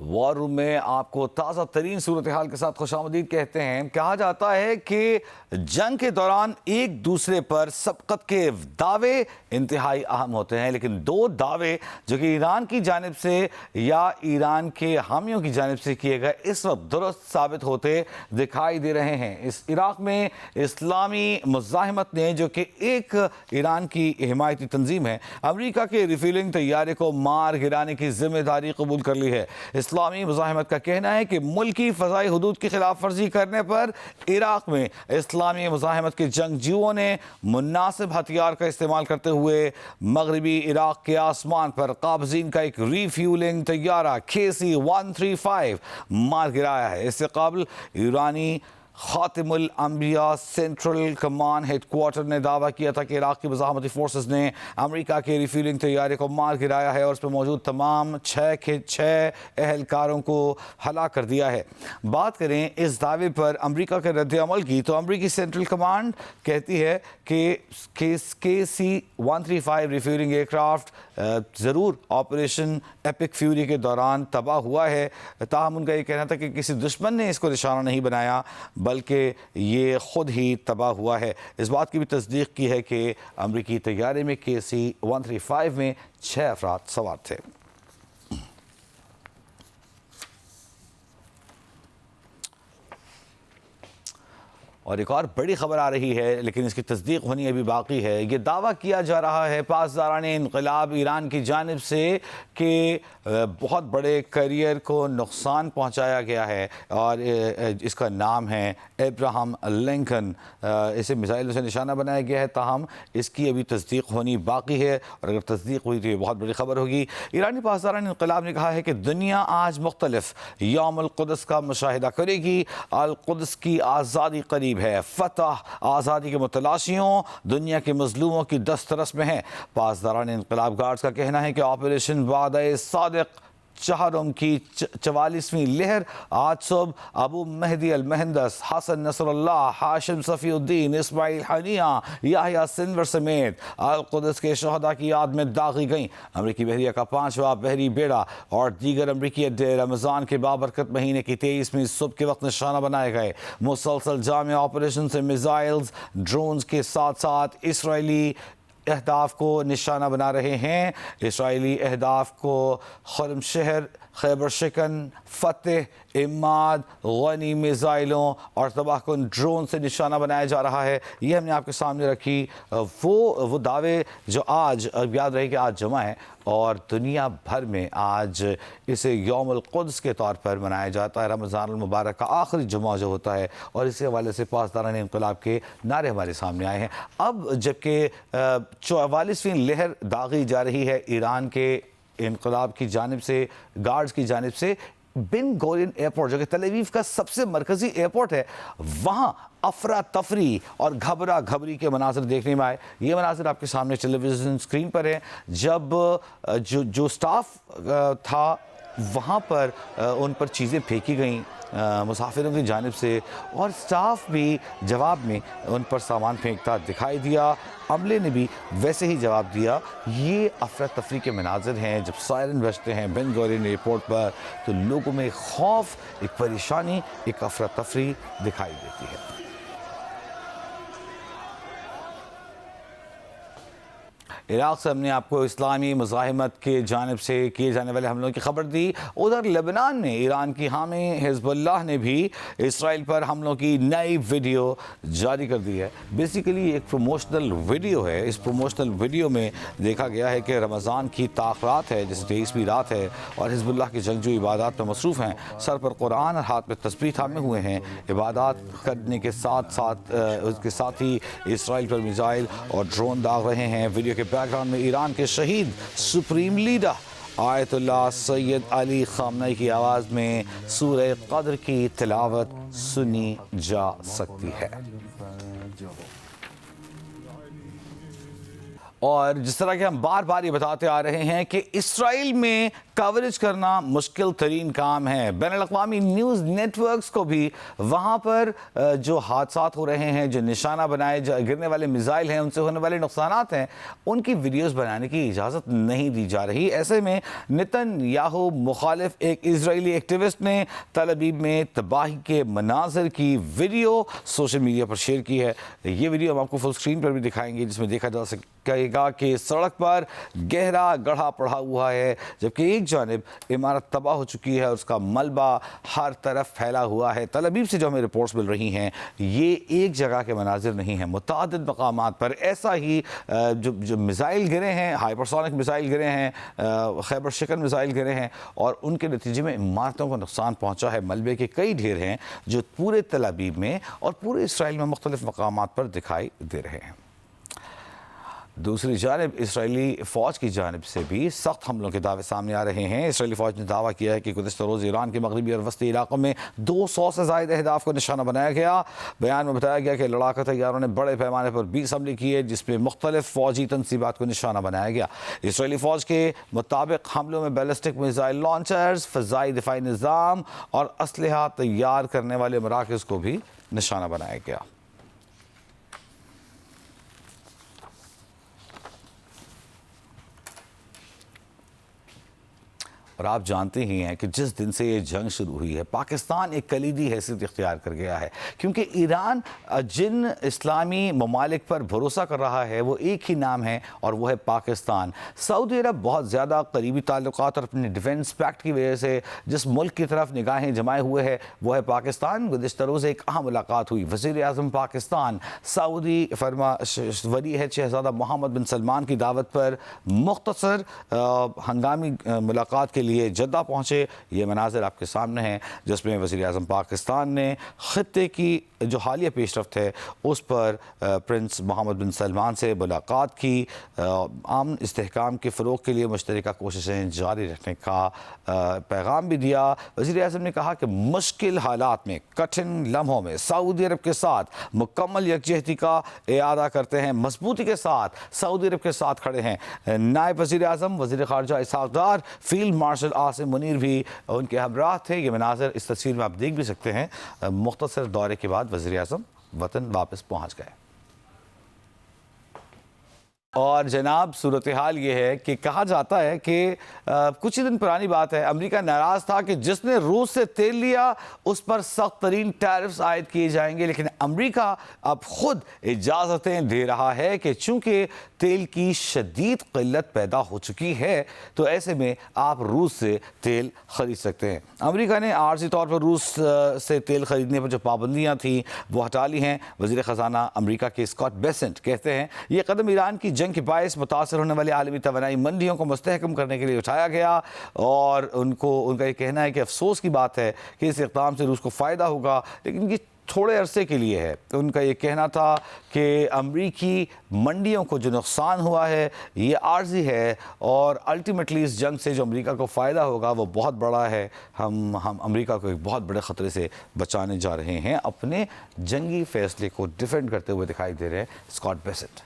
وار روم میں آپ کو تازہ ترین صورتحال کے ساتھ خوش آمدید کہتے ہیں۔ کہا جاتا ہے کہ جنگ کے دوران ایک دوسرے پر سبقت کے دعوے انتہائی اہم ہوتے ہیں، لیکن دو دعوے جو کہ ایران کی جانب سے یا ایران کے حامیوں کی جانب سے کیے گئے اس وقت درست ثابت ہوتے دکھائی دے رہے ہیں۔ اس عراق میں اسلامی مزاحمت نے، جو کہ ایک ایران کی حمایتی تنظیم ہے، امریکہ کے ریفیلنگ طیارے کو مار گرانے کی ذمہ داری قبول کر لی ہے۔ اسلامی مزاحمت کا کہنا ہے کہ ملکی فضائی حدود کی خلاف ورزی کرنے پر عراق میں اسلامی مزاحمت کے جنگجوؤں نے مناسب ہتھیار کا استعمال کرتے ہوئے مغربی عراق کے آسمان پر قابضین کا ایک ری فیولنگ طیارہ KC-135 مار گرایا ہے۔ اس سے قبل ایرانی خاتم الانبیاء سینٹرل کمان ہیڈ کوارٹر نے دعویٰ کیا تھا کہ عراق کی مزاحمتی فورسز نے امریکہ کے ریفیلنگ طیارے کو مار گرایا ہے اور اس میں موجود تمام 6 اہلکاروں کو ہلاک کر دیا ہے۔ بات کریں اس دعوے پر امریکہ کے رد عمل کی تو امریکی سینٹرل کمانڈ کہتی ہے کہ KC-135 ریفیلنگ ایئر کرافٹ ضرور آپریشن ایپک فیوری کے دوران تباہ ہوا ہے، تاہم ان کا یہ کہنا تھا کہ کسی دشمن نے اس کو نشانہ نہیں بنایا بلکہ یہ خود ہی تباہ ہوا ہے۔ اس بات کی بھی تصدیق کی ہے کہ امریکی طیارے میں KC-135 میں 6 افراد سوار تھے۔ اور ایک اور بڑی خبر آ رہی ہے، لیکن اس کی تصدیق ہونی ابھی باقی ہے۔ یہ دعویٰ کیا جا رہا ہے پاسداران انقلاب ایران کی جانب سے کہ بہت بڑے کیریئر کو نقصان پہنچایا گیا ہے اور اس کا نام ہے ابراہم لنکن۔ اسے میزائلوں سے نشانہ بنایا گیا ہے، تاہم اس کی ابھی تصدیق ہونی باقی ہے، اور اگر تصدیق ہوئی تو یہ بہت بڑی خبر ہوگی۔ ایرانی پاسداران انقلاب نے کہا ہے کہ دنیا آج مختلف یوم القدس کا مشاہدہ کرے گی۔ القدس کی آزادی قریب ہے، فتح آزادی کے متلاشیوں دنیا کے مظلوموں کی دسترس میں ہے۔ پاسداران انقلاب گارڈز کا کہنا ہے کہ آپریشن وعدہ صادق چہارم کی 44ویں لہر آج صبح ابو مہدی المہندس، حسن نصر اللہ، ہاشم صفی الدین، اسماعیل حنیہ، یحییٰ سنور سمیت القدس کے شہداء کی یاد میں داغی گئیں۔ امریکی بحریہ کا 5واں بحری بیڑا اور دیگر امریکی اڈے رمضان کے بابرکت مہینے کی 23ویں صبح کے وقت نشانہ بنائے گئے۔ مسلسل جامع آپریشن سے میزائلز، ڈرونز کے ساتھ ساتھ اسرائیلی اہداف کو نشانہ بنا رہے ہیں۔ اسرائیلی اہداف کو خرم شہر، خیبر شکن، فتح، اماد، غنی میزائلوں اور تباہ کن ڈرون سے نشانہ بنایا جا رہا ہے۔ یہ ہم نے آپ کے سامنے رکھی وہ دعوے جو آج یاد رہے کہ آج جمعہ ہے اور دنیا بھر میں آج اسے یوم القدس کے طور پر منایا جاتا ہے۔ رمضان المبارک کا آخری جمعہ جو ہوتا ہے، اور اسی حوالے سے پاسداران انقلاب کے نعرے ہمارے سامنے آئے ہیں۔ اب جبکہ 44ویں لہر داغی جا رہی ہے ایران کے انقلاب کی جانب سے، گارڈز کی جانب سے، بن گورین ایئرپورٹ جو کہ تل اویو کا سب سے مرکزی ایئرپورٹ ہے، وہاں افراتفری اور گھبرا گھبری کے مناظر دیکھنے میں آئے۔ یہ مناظر آپ کے سامنے ٹیلی ویژن اسکرین پر ہے، جب جو سٹاف تھا وہاں پر ان پر چیزیں پھینکی گئیں مسافروں کی جانب سے، اور سٹاف بھی جواب میں ان پر سامان پھینکتا دکھائی دیا۔ عملے نے بھی ویسے ہی جواب دیا۔ یہ افراتفری کے مناظر ہیں جب سائرن بجتے ہیں بن گورین ایئرپورٹ پر، تو لوگوں میں ایک خوف، ایک پریشانی، ایک افراتفری دکھائی دیتی ہے۔ عراق سے ہم نے آپ کو اسلامی مزاحمت کے جانب سے کیے جانے والے حملوں کی خبر دی۔ ادھر لبنان میں ایران کی حامی حزب اللہ نے بھی اسرائیل پر حملوں کی نئی ویڈیو جاری کر دی ہے۔ بیسیکلی ایک پروموشنل ویڈیو ہے۔ اس پروموشنل ویڈیو میں دیکھا گیا ہے کہ رمضان کی تاخرات ہے، جیسے 23ویں رات ہے، اور حزب اللہ کے جنگجو عبادات میں مصروف ہیں، سر پر قرآن اور ہاتھ میں تسبیح تھامے ہوئے ہیں۔ عبادات کرنے کے ساتھ ہی اسرائیل پر میزائل اور ڈرون داغ رہے ہیں۔ ویڈیو کے بیک گراؤنڈ میں ایران کے شہید سپریم لیڈر آیت اللہ سید علی خامنئی کی آواز میں سورہ قدر کی تلاوت سنی جا سکتی ہے۔ اور جس طرح کہ ہم بار بار یہ بتاتے آ رہے ہیں کہ اسرائیل میں کوریج کرنا مشکل ترین کام ہے۔ بین الاقوامی نیوز نیٹ ورکس کو بھی وہاں پر جو حادثات ہو رہے ہیں، جو نشانہ بنائے گرنے والے میزائل ہیں، ان سے ہونے والے نقصانات ہیں، ان کی ویڈیوز بنانے کی اجازت نہیں دی جا رہی۔ ایسے میں نتن یاہو مخالف ایک اسرائیلی ایکٹیوسٹ نے تل ابیب میں تباہی کے مناظر کی ویڈیو سوشل میڈیا پر شیئر کی ہے۔ یہ ویڈیو ہم آپ کو فل سکرین پر بھی دکھائیں گے، جس میں دیکھا جا سکے گا کہ سڑک پر گہرا گڑھا پڑا ہوا ہے، جبکہ ایک جانب عمارت تباہ ہو چکی ہے اور اس کا ملبہ ہر طرف پھیلا ہوا ہے۔ تل ابیب سے جو ہمیں رپورٹس مل رہی ہیں، یہ ایک جگہ کے مناظر نہیں ہیں، متعدد مقامات پر ایسا ہی جو میزائل گرے ہیں، ہائپرسونک میزائل گرے ہیں، خیبر شکن میزائل گرے ہیں، اور ان کے نتیجے میں عمارتوں کو نقصان پہنچا ہے۔ ملبے کے کئی ڈھیر ہیں جو پورے تل ابیب میں اور پورے اسرائیل میں مختلف مقامات پر دکھائی دے رہے ہیں۔ دوسری جانب اسرائیلی فوج کی جانب سے بھی سخت حملوں کے دعوے سامنے آ رہے ہیں۔ اسرائیلی فوج نے دعویٰ کیا ہے کہ گزشتہ روز ایران کے مغربی اور وسطی علاقوں میں 200 سے زائد اہداف کو نشانہ بنایا گیا۔ بیان میں بتایا گیا کہ لڑاکا طیاروں نے بڑے پیمانے پر 20 حملے کیے، جس میں مختلف فوجی تنصیبات کو نشانہ بنایا گیا۔ اسرائیلی فوج کے مطابق حملوں میں بیلسٹک میزائل لانچرز، فضائی دفاعی نظام اور اسلحہ تیار کرنے والے مراکز کو بھی نشانہ بنایا گیا۔ اور آپ جانتے ہی ہیں کہ جس دن سے یہ جنگ شروع ہوئی ہے، پاکستان ایک کلیدی حیثیت اختیار کر گیا ہے، کیونکہ ایران جن اسلامی ممالک پر بھروسہ کر رہا ہے وہ ایک ہی نام ہے، اور وہ ہے پاکستان۔ سعودی عرب بہت زیادہ قریبی تعلقات اور اپنے ڈیفنس پیکٹ کی وجہ سے جس ملک کی طرف نگاہیں جمائے ہوئے ہے وہ ہے پاکستان۔ گزشتہ روز ایک اہم ملاقات ہوئی۔ وزیر اعظم پاکستان سعودی ولی عہد شہزادہ محمد بن سلمان کی دعوت پر مختصر ہنگامی ملاقات کے لیے جدہ پہنچے۔ یہ مناظر آپ کے سامنے ہیں، جس میں وزیر اعظم پاکستان نے خطے کی جو حالیہ پیش رفت ہے اس پر پرنس محمد بن سلمان سے ملاقات کی، امن استحکام کے فروغ کے لیے مشترکہ کوششیں جاری رکھنے کا پیغام بھی دیا۔ وزیر اعظم نے کہا کہ مشکل حالات میں، کٹھن لمحوں میں سعودی عرب کے ساتھ مکمل یکجہتی کا اعادہ کرتے ہیں، مضبوطی کے ساتھ سعودی عرب کے ساتھ کھڑے ہیں۔ نائب وزیر اعظم وزیر خارجہ اسحاق ڈار، فیلڈ مارشل عاصم منیر بھی ان کے ہمراہ تھے۔ یہ مناظر اس تصویر میں آپ دیکھ بھی سکتے ہیں۔ مختصر دورے کے بعد وزیر اعظم وطن واپس پہنچ گئے۔ اور جناب صورتحال یہ ہے کہ کہا جاتا ہے کہ کچھ ہی دن پرانی بات ہے، امریکہ ناراض تھا کہ جس نے روس سے تیل لیا اس پر سخت ترین ٹیرفز عائد کیے جائیں گے، لیکن امریکہ اب خود اجازتیں دے رہا ہے کہ چونکہ تیل کی شدید قلت پیدا ہو چکی ہے تو ایسے میں آپ روس سے تیل خرید سکتے ہیں۔ امریکہ نے عارضی طور پر روس سے تیل خریدنے پر جو پابندیاں تھیں وہ ہٹا لی ہیں۔ وزیر خزانہ امریکہ کے اسکاٹ بیسنٹ کہتے ہیں یہ قدم ایران کی جنگ کے باعث متاثر ہونے والی عالمی توانائی منڈیوں کو مستحکم کرنے کے لیے اٹھایا گیا، اور ان کا یہ کہنا ہے کہ افسوس کی بات ہے کہ اس اقدام سے روس کو فائدہ ہوگا، لیکن یہ تھوڑے عرصے کے لیے ہے۔ ان کا یہ کہنا تھا کہ امریکی منڈیوں کو جو نقصان ہوا ہے یہ عارضی ہے، اور الٹیمیٹلی اس جنگ سے جو امریکہ کو فائدہ ہوگا وہ بہت بڑا ہے۔ ہم امریکہ کو ایک بہت بڑے خطرے سے بچانے جا رہے ہیں۔ اپنے جنگی فیصلے کو ڈیفینڈ کرتے ہوئے دکھائی دے رہے ہیں اسکاٹ بیسنٹ۔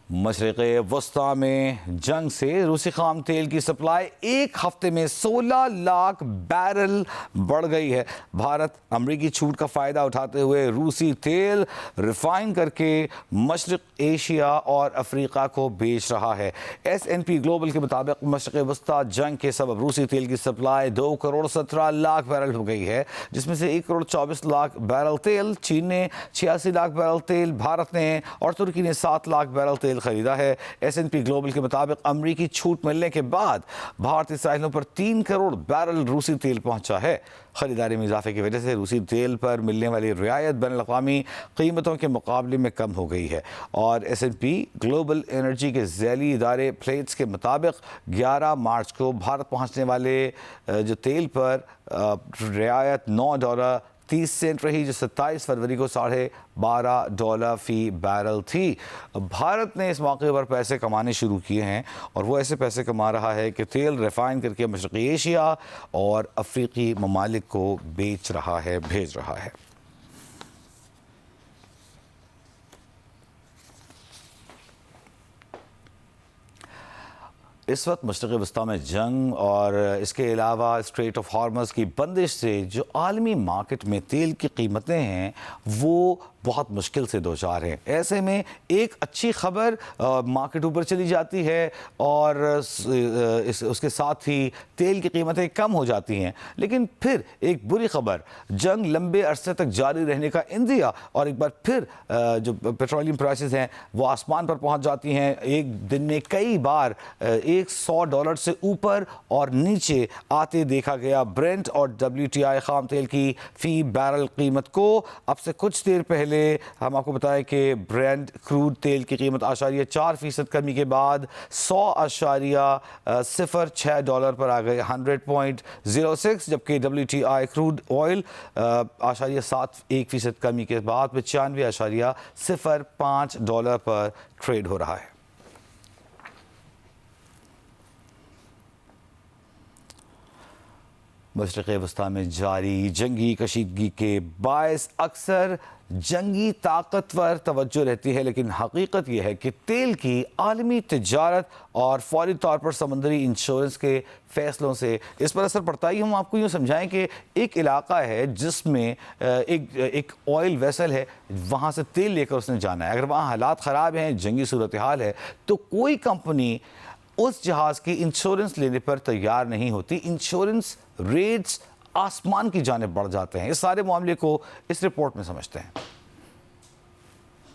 مشرق وسطی میں جنگ سے روسی خام تیل کی سپلائی ایک ہفتے میں 16 لاکھ بیرل بڑھ گئی ہے۔ بھارت امریکی چھوٹ کا فائدہ اٹھاتے ہوئے روسی تیل ریفائن کر کے مشرق ایشیا اور افریقہ کو بیچ رہا ہے۔ S&P گلوبل کے مطابق مشرق وسطی جنگ کے سبب روسی تیل کی سپلائی 2 کروڑ 17 لاکھ بیرل ہو گئی ہے، جس میں سے 1 کروڑ 24 لاکھ بیرل تیل چین نے، 86 لاکھ بیرل تیل بھارت نے، اور ترکی نے 7 لاکھ بیرل تیل خریدا ہے۔ S&P گلوبل کے مطابق امریکی چھوٹ ملنے کے بعد بھارتی ساحلوں پر 3 کروڑ بیرل روسی تیل پہنچا ہے۔ خریداری میں اضافے کی وجہ سے روسی تیل پر ملنے والی رعایت بین الاقوامی قیمتوں کے مقابلے میں کم ہو گئی ہے، اور S&P گلوبل انرجی کے ذیلی ادارے پلیٹس کے مطابق 11 مارچ کو بھارت پہنچنے والے جو تیل پر رعایت $9.30 رہی، جو 27 فروری کو $12.5 فی بیرل تھی۔ بھارت نے اس موقع پر پیسے کمانے شروع کیے ہیں، اور وہ ایسے پیسے کما رہا ہے کہ تیل ریفائن کر کے مشرقی ایشیا اور افریقی ممالک کو بیچ رہا ہے، بھیج رہا ہے۔ اس وقت مشرق وسطیٰ میں جنگ اور اس کے علاوہ اسٹریٹ آف ہارمز کی بندش سے جو عالمی مارکیٹ میں تیل کی قیمتیں ہیں وہ بہت مشکل سے دوچار ہیں. ایسے میں ایک اچھی خبر مارکیٹ اوپر چلی جاتی ہے اور اس کے ساتھ ہی تیل کی قیمتیں کم ہو جاتی ہیں. لیکن پھر ایک بری خبر، جنگ لمبے عرصے تک جاری رہنے کا اندیا اور ایک بار پھر جو پیٹرولیم پرائسز ہیں وہ آسمان پر پہنچ جاتی ہیں. ایک دن میں کئی بار $100 سے اوپر اور نیچے آتے دیکھا گیا برینٹ اور WTI خام تیل کی فی بیرل قیمت کو. اب سے کچھ دیر پہلے ہم آپ کو بتائیں کہ برینٹ کروڈ تیل کی قیمت 4% کمی کے بعد $100.06 پر آ گئے 100.06، جبکہ WTI کروڈ آئل 0.71% کمی کے بعد $95.05 پر ٹریڈ ہو رہا ہے. مشرق وسطیٰ میں جاری جنگی کشیدگی کے باعث اکثر جنگی طاقتور توجہ رہتی ہے، لیکن حقیقت یہ ہے کہ تیل کی عالمی تجارت اور فوری طور پر سمندری انشورنس کے فیصلوں سے اس پر اثر پڑتا ہے. ہم آپ کو یوں سمجھائیں کہ ایک علاقہ ہے جس میں ایک آئل ویسل ہے، وہاں سے تیل لے کر اس نے جانا ہے. اگر وہاں حالات خراب ہیں، جنگی صورتحال ہے، تو کوئی کمپنی اس جہاز کی انشورنس لینے پر تیار نہیں ہوتی. انشورنس ریٹس آسمان کی جانب بڑھ جاتے ہیں. اس سارے معاملے کو اس رپورٹ میں سمجھتے ہیں.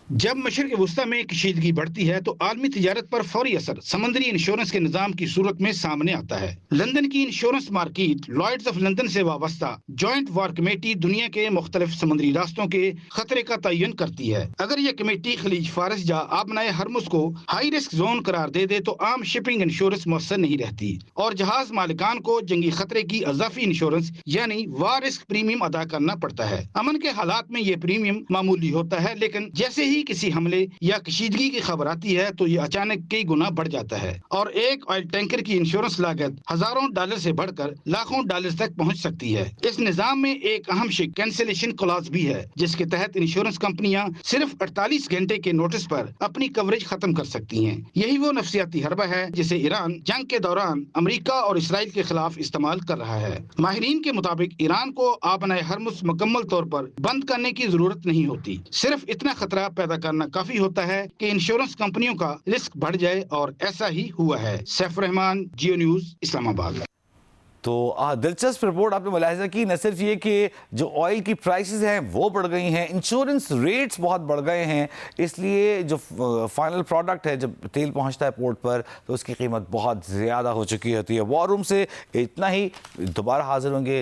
جب مشرق وسطیٰ میں کشیدگی بڑھتی ہے تو عالمی تجارت پر فوری اثر سمندری انشورنس کے نظام کی صورت میں سامنے آتا ہے. لندن کی انشورنس مارکیٹ لائڈز آف لندن سے وابستہ جوائنٹ وار کمیٹی دنیا کے مختلف سمندری راستوں کے خطرے کا تعین کرتی ہے. اگر یہ کمیٹی خلیج فارس یا آبنائے ہرمز کو ہائی رسک زون قرار دے دے تو عام شپنگ انشورنس مؤثر نہیں رہتی اور جہاز مالکان کو جنگی خطرے کی اضافی انشورنس یعنی وار رسک پریمیم ادا کرنا پڑتا ہے. امن کے حالات میں یہ پریمیم معمولی ہوتا ہے، لیکن جیسے ہی کسی حملے یا کشیدگی کی خبر آتی ہے تو یہ اچانک کئی گنا بڑھ جاتا ہے اور ایک آئل ٹینکر کی انشورنس لاگت ہزاروں ڈالر سے بڑھ کر لاکھوں ڈالر تک پہنچ سکتی ہے. اس نظام میں ایک اہم شق کینسلیشن کلاز بھی ہے، جس کے تحت انشورنس کمپنیاں صرف 48 گھنٹے کے نوٹس پر اپنی کوریج ختم کر سکتی ہیں. یہی وہ نفسیاتی حربہ ہے جسے ایران جنگ کے دوران امریکہ اور اسرائیل کے خلاف استعمال کر رہا ہے. ماہرین کے مطابق ایران کو آبنائے ہرمز مکمل طور پر بند کرنے کی ضرورت نہیں ہوتی، صرف اتنا خطرہ پیدا کرنا کافی ہوتا ہے کہ انشورنس کمپنیوں کا رسک بڑھ جائے، اور ایسا ہی ہوا ہے. سیف الرحمان، جیو نیوز، اسلام آباد. تو دلچسپ رپورٹ آپ نے ملاحظہ کی. نہ صرف یہ کہ جو آئل کی پرائسز ہیں وہ بڑھ گئی ہیں، انشورنس ریٹس بہت بڑھ گئے ہیں. اس لیے جو فائنل پروڈکٹ ہے، جب تیل پہنچتا ہے پورٹ پر تو اس کی قیمت بہت زیادہ ہو چکی ہوتی ہے. وار روم سے اتنا ہی، دوبارہ حاضر ہوں گے.